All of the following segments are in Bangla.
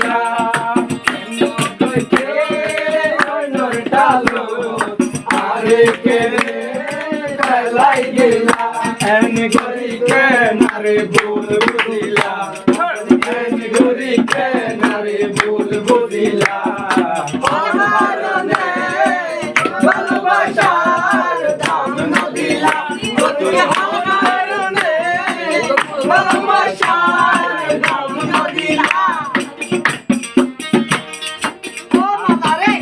দিলা কইতে অন্যর ডালো আরে কে লাই গেলা এন গরি কে নারে ভুল বুঝিলা এন গরি কে নারে ভুল বুঝিলা অহারনে ভালোবাসার দাম না দিলা তুমি অহারনে ভালোবাসার দাম না দিলা ও মাতারে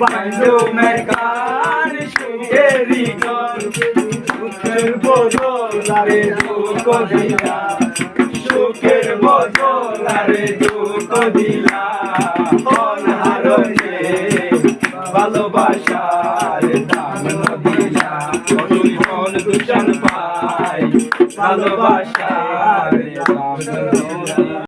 Bando merkan shukeri gon shuker bojolare duko dila shuker bojolare duko dila onharone ভালোবাসার দাম দিলা তুই কোন দুশন পাই ভালোবাসার দাম